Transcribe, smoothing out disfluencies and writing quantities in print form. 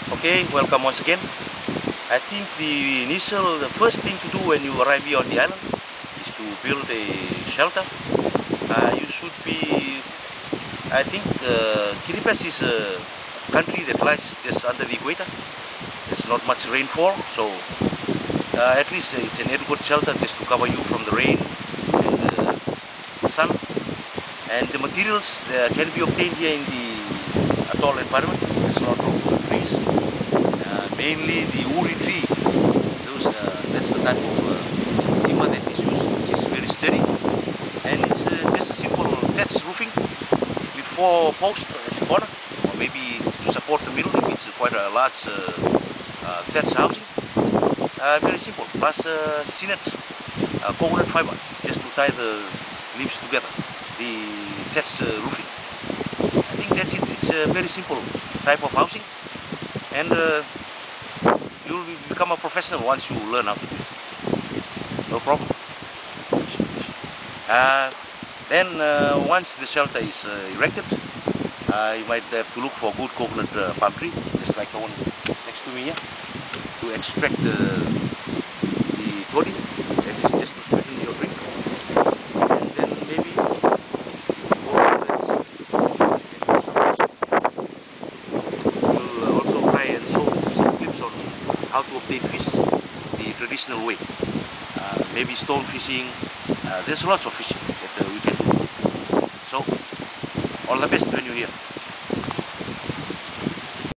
Okay, welcome once again. I think the first thing to do when you arrive here on the island is to build a shelter. You should be, I think, Kiribati is a country that lies just under the equator. There's not much rainfall, so at least it's an adequate shelter just to cover you from the rain and the sun. And the materials can be obtained here in the atoll environment. There's a lot of trees, mainly the uri tree. That's the type of timber that is used, which is very sturdy. And it's just a simple thatch roofing with 4 posts in the corner, or maybe to support the middle if it's quite a large thatch housing. Very simple. Plus cement, coconut fiber, just to tie the leaves together. The thatch roofing. I think that's it. It's a very simple type of housing, and you'll become a professional once you learn how to do it. No problem. Once the shelter is erected, you might have to look for a good coconut palm tree, just like the one next to me here, to extract the toddy, that is just to sweeten your drink. And then maybe we'll also try and show some clips on how to obtain fish the traditional way. Maybe stone fishing. There's lots of fishing that we can do. So, all the best when you're here.